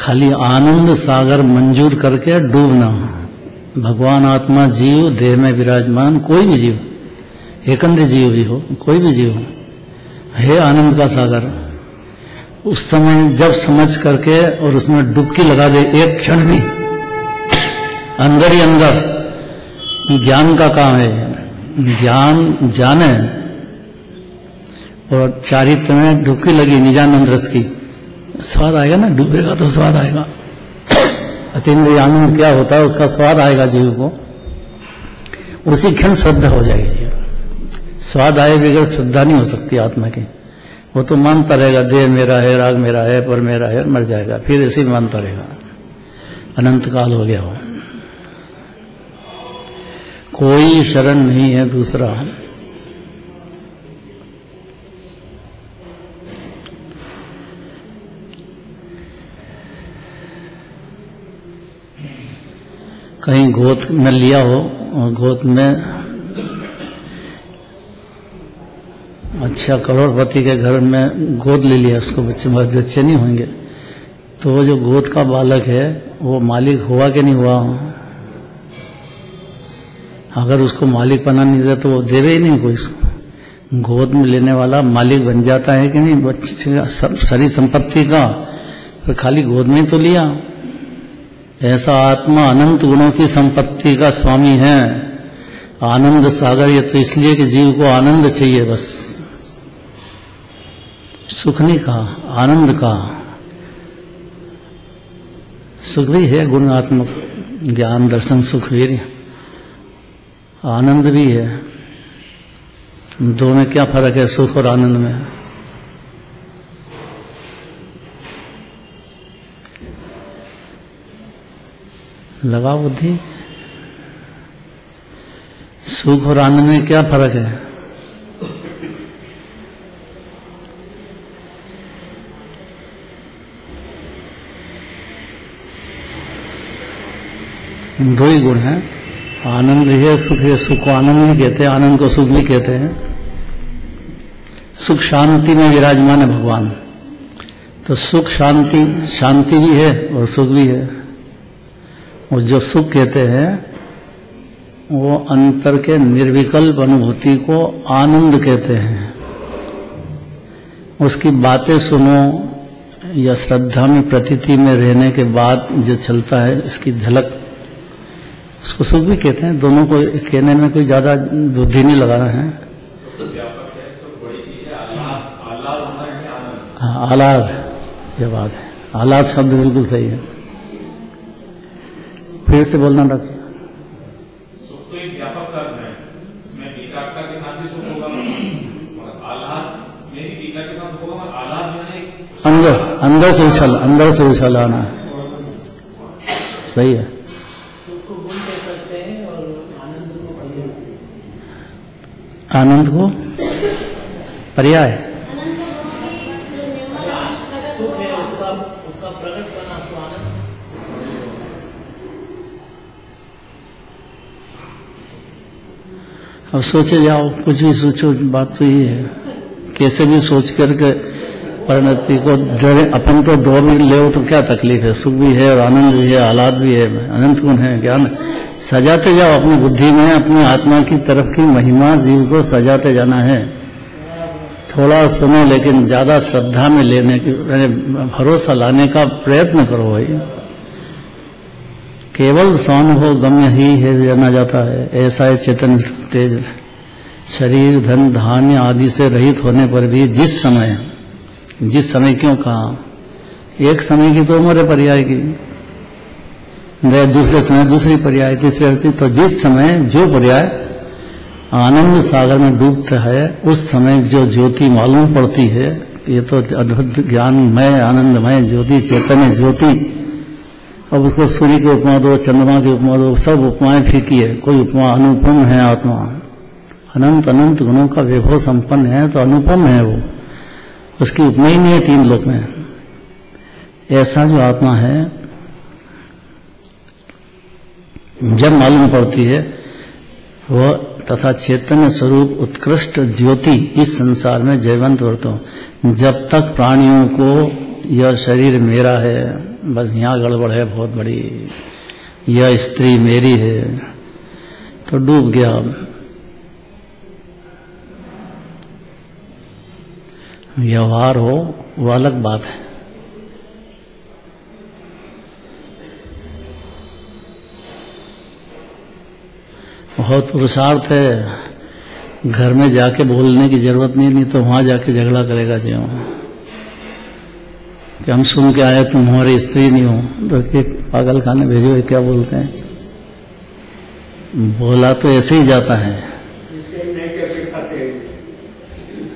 खाली आनंद सागर मंजूर करके डूबना। भगवान आत्मा जीव देह में विराजमान, कोई भी जीव, एकंद्र जीव भी हो, कोई भी जीव हो, है आनंद का सागर। उस समय जब समझ करके और उसमें डुबकी लगा दे एक क्षण भी, अंदर ही अंदर ज्ञान का काम है, ज्ञान जाने और चारित्र में डुबकी लगी निजानंद रस की, स्वाद आएगा ना, डूबेगा तो स्वाद आएगा। अतीन्द्रिय आनंद क्या होता है, उसका स्वाद आएगा जीव को, उसी क्षण श्रद्धा हो जाएगी। स्वाद आए बगैर श्रद्धा नहीं हो सकती आत्मा की। वो तो मानता रहेगा देह मेरा है, राग मेरा है, पर मेरा है, मर जाएगा, फिर ऐसे ही मानता रहेगा, अनंत काल हो गया हो। कोई शरण नहीं है दूसरा। कहीं गोद में लिया हो और गोद में अच्छा करोड़पति के घर में गोद ले लिया, उसको बच्चे नहीं होंगे, तो वो जो गोद का बालक है वो मालिक हुआ कि नहीं हुआ? अगर उसको मालिक बना नहीं दे तो वो देवे ही नहीं कोई उसको। गोद में लेने वाला मालिक बन जाता है कि नहीं बच्चे सारी संपत्ति का, तो खाली गोद में तो लिया। ऐसा आत्मा अनंत गुणों की संपत्ति का स्वामी है, आनंद सागर। ये तो इसलिए कि जीव को आनंद चाहिए, बस सुख नहीं कहा, आनंद का। सुख भी है गुणात्मक, ज्ञान दर्शन सुख वीर्य, आनंद भी है। दो में क्या फर्क है, सुख और आनंद में? लगा बुद्धि, सुख और आनंद में क्या फर्क है? दो ही गुण हैं, आनंद है, सुख है। सुख को आनंद नहीं कहते, आनंद को सुख नहीं कहते हैं। सुख शांति में विराजमान है भगवान, तो सुख शांति, शांति भी है और सुख भी है। और जो सुख कहते हैं वो अंतर के निर्विकल्प अनुभूति को आनंद कहते हैं। उसकी बातें सुनो या श्रद्धा में प्रतीति में रहने के बाद जो चलता है, इसकी झलक, उसको सुख भी कहते हैं। दोनों को कहने में कोई ज्यादा बुद्धि नहीं लगाना है। आह्लाद, ये बात है, आह्लाद शब्द बिल्कुल सही है। फिर से बोलना डॉक्टर। सुख तो एक व्यापक कर्म है, उसमें एकाग्रता के साथ भी सुख होगा और आह्लाद में भी एकाग्रता के साथ होगा, और आह्लाद में अंदर से उछल आना है। सही है। सुख को गुण कह सकते हैं और आनंद को पर्याय। आनंद को पर्याय, सुख है उसका प्रकट करना स्वानंद। अब सोचे जाओ, कुछ भी सोचो, बात तो ये है, कैसे भी सोच करके परिणति को जोड़े। अपन तो दो भी ले तो क्या तकलीफ है, सुख भी है और आनंद भी है, आह्लाद भी है, अनंत गुण है, ज्ञान सजाते जाओ अपनी बुद्धि में, अपनी आत्मा की तरफ की महिमा जीव को सजाते जाना है। थोड़ा सुनो लेकिन ज्यादा श्रद्धा में लेने की, भरोसा लाने का प्रयत्न करो भाई। केवल स्वानुभव गम्य ही है जाना जाता है। ऐसा है चेतन तेज, शरीर धन धान्य आदि से रहित होने पर भी जिस समय क्यों कहा, एक समय की तो उम्र है पर्याय की। दूसरे समय दूसरी पर्याय, तीसरे अर्थ। तो जिस समय जो पर्याय आनंद सागर में डूबता है उस समय जो ज्योति मालूम पड़ती है, ये तो अद्भुत ज्ञानमय आनंदमय ज्योति, चैतन्य ज्योति। अब उसको सूर्य की उपमा दो, चंद्रमा की उपमा दो, सब उपमाएं फीकी है, कोई उपमा अनुपम है। आत्मा अनंत अनंत गुणों का विभव संपन्न है तो अनुपम है वो, उसकी उपमा ही नहीं है तीन लोक में। ऐसा जो आत्मा है जब मालूम पड़ती है वह तथा चैतन्य स्वरूप उत्कृष्ट ज्योति इस संसार में जयवंत वर्तो। जब तक प्राणियों को यह शरीर मेरा है, बस यहाँ गड़बड़ है बहुत बड़ी, यह स्त्री मेरी है, तो डूब गया। व्यवहार हो वो अलग बात है। बहुत पुरुषार्थ है, घर में जाके बोलने की जरूरत नहीं तो वहां जाके झगड़ा करेगा जो कि हम सुन के आए तुम हमारी स्त्री नहीं हो, तो एक पागल खाने भेजो, क्या बोलते हैं, बोला तो ऐसे ही जाता है।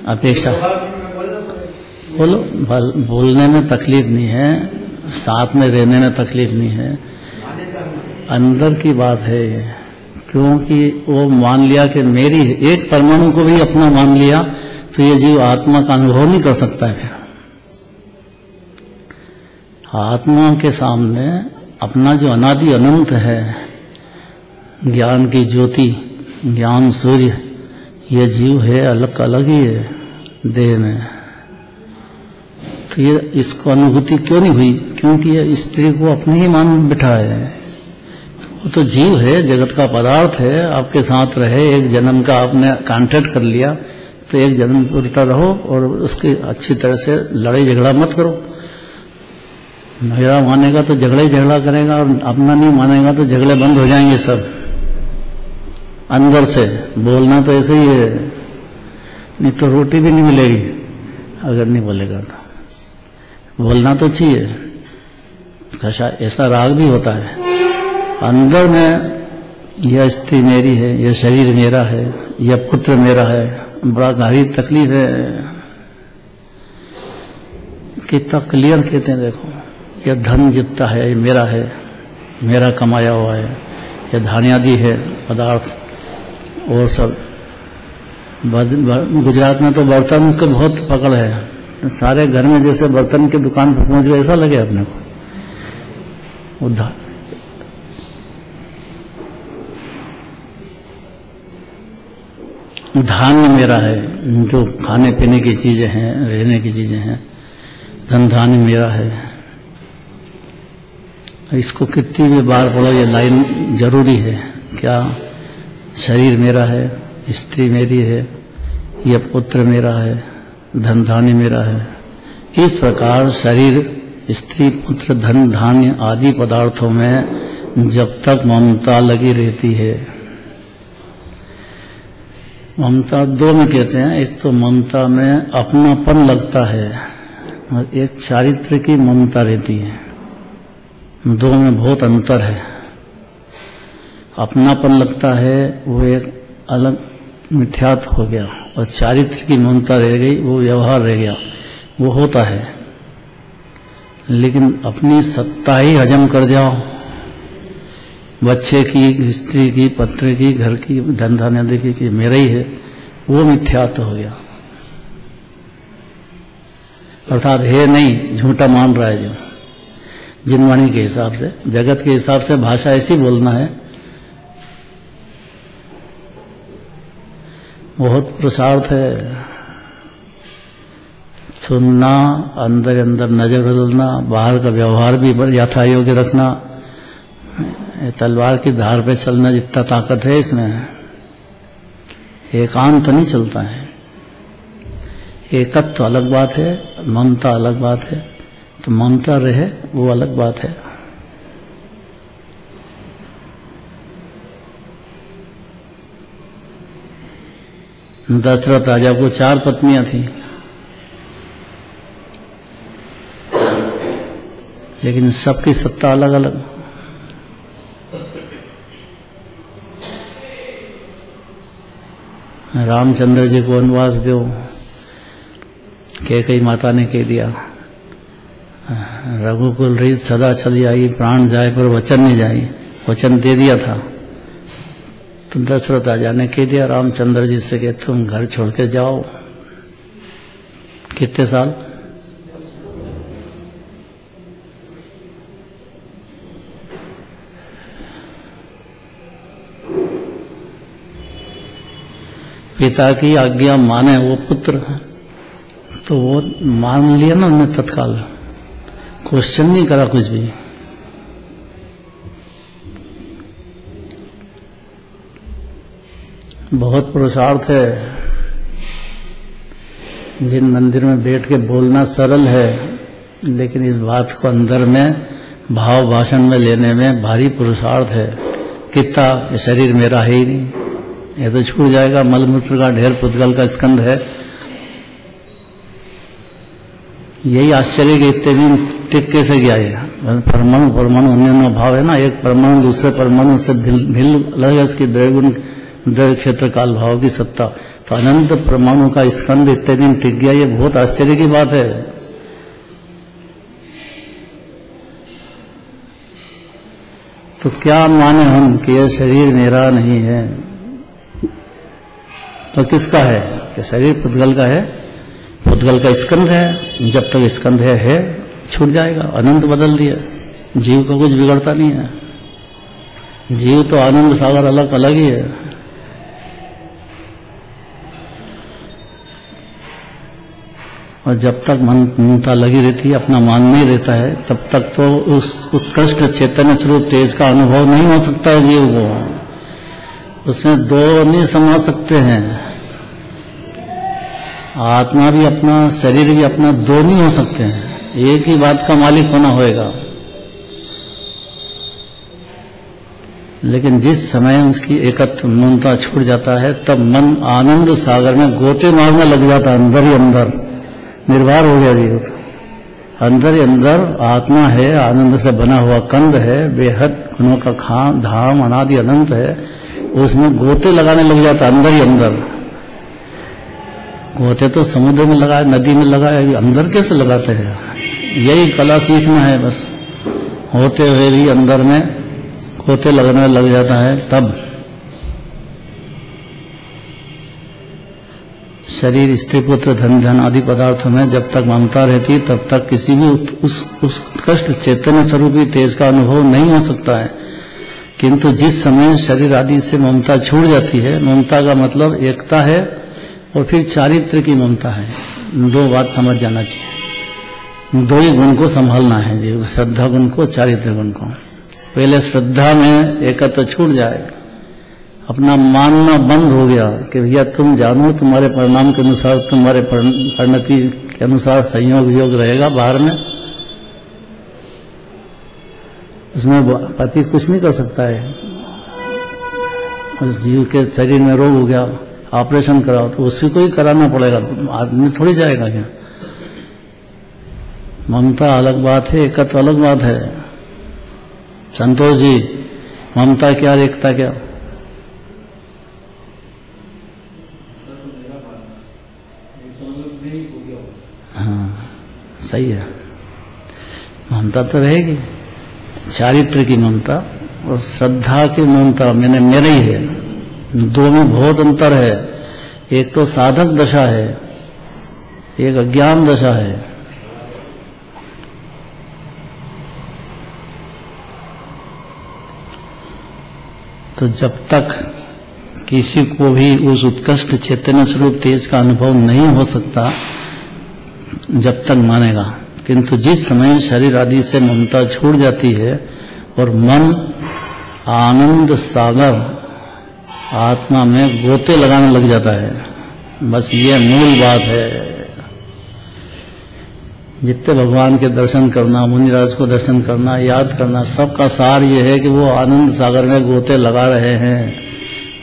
अपेक्षा बोलो, बोलने में तकलीफ नहीं है, साथ में रहने में तकलीफ नहीं है, अंदर की बात है ये। क्योंकि वो मान लिया कि मेरी, एक परमाणु को भी अपना मान लिया तो ये जीव आत्मा का अनुभव नहीं कर सकता है। आत्मा के सामने अपना जो अनादि अनंत है, ज्ञान की ज्योति, ज्ञान सूर्य, ये जीव है अलग अलग ही है देह में। तो ये इसको अनुभूति क्यों नहीं हुई? क्योंकि ये स्त्री को अपने ही मान बिठा है। वो तो जीव है, जगत का पदार्थ है, आपके साथ रहे, एक जन्म का आपने कॉन्ट्रैक्ट कर लिया तो एक जन्म पूरता रहो और उसकी अच्छी तरह से लड़ाई झगड़ा मत करो। मेरा मानेगा तो झगड़ा ही झगड़ा करेगा और अपना नहीं मानेगा तो झगड़े बंद हो जाएंगे सब अंदर से। बोलना तो ऐसे ही है, नहीं तो रोटी भी नहीं मिलेगी अगर नहीं बोलेगा तो। बोलना तो चाहिए, ऐसा राग भी होता है अंदर में, यह स्त्री मेरी है, यह शरीर मेरा है, यह पुत्र मेरा है। बड़ा गहरी तकलीफ है, कितना क्लियर कहते हैं देखो, यह धन जितना है ये मेरा है, मेरा कमाया हुआ है, यह धान्यादि है पदार्थ और सब। गुजरात में तो बर्तन के बहुत पकड़ है, सारे घर में जैसे बर्तन की दुकान पर पहुंच गए ऐसा लगे अपने को। धान्य मेरा है, जो खाने पीने की चीजें हैं, रहने की चीजें हैं, धन धान्य मेरा है। इसको कितनी भी बार पढ़ो ये लाइन जरूरी है। क्या? शरीर मेरा है, स्त्री मेरी है, यह पुत्र मेरा है, धन धान्य मेरा है। इस प्रकार शरीर, स्त्री, पुत्र, धन धान्य आदि पदार्थों में जब तक ममता लगी रहती है, ममता दो में कहते हैं, एक तो ममता में अपनापन लगता है और एक चारित्र की ममता रहती है। दो में बहुत अंतर है। अपनापन लगता है वो एक अलग मिथ्यात्व हो गया, और चारित्र की ममता रह गई, वो व्यवहार रह गया, वो होता है। लेकिन अपनी सत्ता ही हजम कर जाओ, बच्चे की, स्त्री की, पत्र की, घर की, धन धान्य की मेरा ही है, वो मिथ्यात्व हो गया। अर्थात है नहीं, झूठा मान रहा है जो जिनवाणी के हिसाब से, जगत के हिसाब से भाषा ऐसी बोलना है। बहुत पुरुषार्थ है, सुनना, अंदर अंदर नजर बदलना, बाहर का व्यवहार भी यथा योग्य रखना। तलवार की धार पे चलना जितना ताकत है इसमें, एकांत नहीं चलता है। एकत्व अलग बात है, ममता अलग बात है। तो ममता रहे वो अलग बात है। दशरथ राजा को 4 पत्नियां थीं, लेकिन सबकी सत्ता अलग अलग। रामचंद्र जी को वनवास दो, कैकेयी माता ने कह दिया। रघुकुल रीत सदा चली आई, प्राण जाए पर वचन नहीं जाई। वचन दे दिया था तो दशरथ राजा ने कह दिया रामचंद्र जी से कि तुम घर छोड़ के जाओ। कितने साल? पिता की आज्ञा माने वो पुत्र, तो वो मान लिया ना उन्होंने तत्काल, क्वेश्चन नहीं करा कुछ भी। बहुत पुरुषार्थ है। जिन मंदिर में बैठ के बोलना सरल है, लेकिन इस बात को अंदर में भाव भाषण में लेने में भारी पुरुषार्थ है। कितना ये शरीर मेरा है ही नहीं, ये तो छूट जाएगा, मलमूत्र का ढेर, पुद्गल का स्कंध है। यही आश्चर्य के इतने दिन टिक कैसे गया है। परमाणु परमाणु अन्य भाव है ना, एक परमाणु दूसरे परमाणु से भिल अलग है, उसकी द्रव्य क्षेत्र काल भाव की सत्ता। तो अनंत परमाणु का स्कंध इतने दिन टिक गया, ये बहुत आश्चर्य की बात है। तो क्या माने हम कि यह शरीर मेरा नहीं है, तो किसका है? कि शरीर पुद्गल का है, पुद्गल का स्कंध है। जब तक स्कंध है छूट जाएगा। अनंत बदल दिया, जीव का कुछ बिगड़ता नहीं है। जीव तो आनंद सागर अलग अलग ही है। और जब तक ममता लगी रहती है, अपना मान नहीं रहता है, तब तक तो उस उत्कृष्ट चैतन्य स्वरूप तेज का अनुभव नहीं हो सकता है जीव को। उसमें दो नहीं समा सकते हैं। आत्मा भी अपना, शरीर भी अपना, दो नहीं हो सकते हैं। एक ही बात का मालिक होना होएगा। लेकिन जिस समय उसकी एकत्व ममता छूट जाता है, तब मन आनंद सागर में गोते मारने लग जाता है। अंदर ही अंदर निर्भर हो गया जीव। अंदर ही अंदर आत्मा है, आनंद से बना हुआ कंद है, बेहद गुणों का धाम अनादि अनंत है। उसमें गोते लगाने लग जाता अंदर ही अंदर। गोते तो समुद्र में लगाए, नदी में लगाए, अंदर कैसे लगाते हैं? यही कला सीखना है बस। होते हुए भी अंदर में गोते लगने लग जाता है। तब शरीर, स्त्री, पुत्र, धन आदि पदार्थों में जब तक ममता रहती, तब तक किसी भी उस कष्ट चैतन्य स्वरूपी तेज का अनुभव नहीं हो सकता है। किंतु जिस समय शरीर आदि से ममता छूट जाती है, ममता का मतलब एकता है और फिर चारित्र की ममता है। दो बात समझ जाना चाहिए। दो ही गुण को संभालना है जी, श्रद्धा गुण को, चारित्र गुण को। पहले श्रद्धा में एकत्व छूट जाएगा, अपना मानना बंद हो गया कि भैया तुम जानो, तुम्हारे परिणाम के अनुसार, तुम्हारे परिणति के अनुसार संयोग वियोग रहेगा बाहर में। उसमें पति कुछ नहीं कर सकता है। उस जीव के शरीर में रोग हो गया, ऑपरेशन कराओ तो उसी को ही कराना पड़ेगा, आदमी थोड़ी जाएगा क्या। ममता अलग बात है, एकत्व अलग बात है। संतोष जी, ममता क्या, एकता क्या? हाँ सही है, ममता तो रहेगी, चारित्र की ममता और श्रद्धा की ममता मैंने मेरे ही है। दो में बहुत अंतर है। एक तो साधक दशा है, एक अज्ञान दशा है। तो जब तक किसी को भी उस उत्कृष्ट चैतन्य स्वरूप तेज का अनुभव नहीं हो सकता, जब तक मानेगा। किंतु जिस समय शरीर आदि से ममता छूट जाती है और मन आनंद सागर आत्मा में गोते लगाने लग जाता है, बस ये मूल बात है। जितने भगवान के दर्शन करना, मुनिराज को दर्शन करना, याद करना, सबका सार ये है कि वो आनंद सागर में गोते लगा रहे हैं,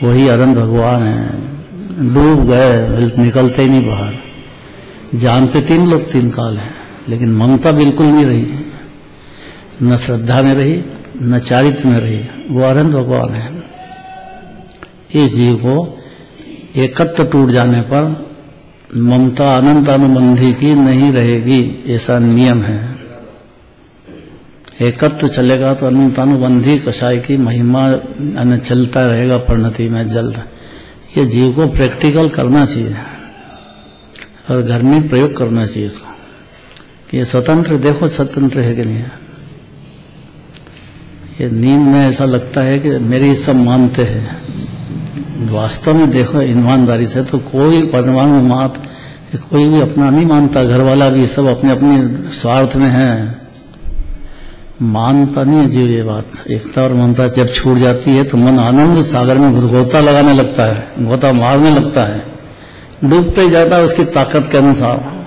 वही अनंत भगवान है। डूब गए, निकलते ही नहीं बाहर। जानते तीन लोग तीन काल हैं, लेकिन ममता बिल्कुल नहीं रही, न श्रद्धा में रही, न चारित्र में रही। वो अनंत भगवान है। इस जीव को एकत्व टूट जाने पर ममता अनंत अनुबंधी की नहीं रहेगी, ऐसा नियम है। एकत्व चलेगा तो अनंतानुबंधी कषाय की महिमा चलता रहेगा परिणति में जल्द। ये जीव को प्रैक्टिकल करना चाहिए और घर में प्रयोग करना चाहिए इसको कि ये स्वतंत्र, देखो स्वतंत्र है कि नहीं है। ये नींद में ऐसा लगता है कि मेरी सब मानते हैं, वास्तव में देखो ईमानदारी से तो कोई परमाणु मात कोई भी अपना नहीं मानता, घर वाला भी सब अपने अपने स्वार्थ में है, मानता नहीं है जीव। ये बात एकता और ममता जब छूट जाती है तो मन आनंद सागर में गोता लगाने लगता है, गोता मारने लगता है, डूबते ही जाता है उसकी ताकत के अनुसार।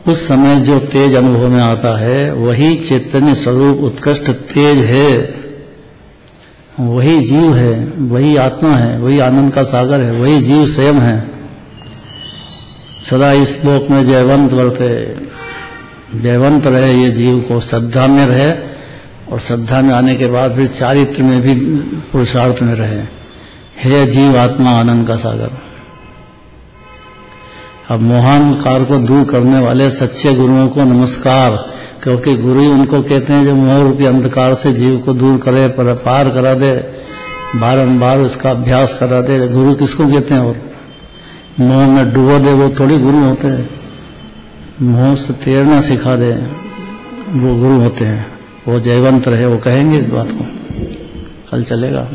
उस समय जो तेज अनुभव में आता है वही चैतन्य स्वरूप उत्कृष्ट तेज है, वही जीव है, वही आत्मा है, वही आनंद का सागर है, वही जीव स्वयं है। सदा इस लोक में जयवंत वर्ते, जयवंत रहे ये जीव को, श्रद्धा में रहे और श्रद्धा में आने के बाद फिर चारित्र में भी पुरुषार्थ में रहे। हे जीव आत्मा आनंद का सागर। अब मोहांकार को दूर करने वाले सच्चे गुरुओं को नमस्कार, क्योंकि गुरु ही उनको कहते हैं जो मोह रूपी अंधकार से जीव को दूर करे, पार करा दे, बारंबार उसका अभ्यास करा दे। गुरु किसको कहते हैं? और मोह में डुबो दे वो थोड़ी गुरु होते हैं। मोह से तैरना सिखा दे वो गुरु होते हैं। वो जयवंत रहे, वो कहेंगे इस बात को, कल चलेगा।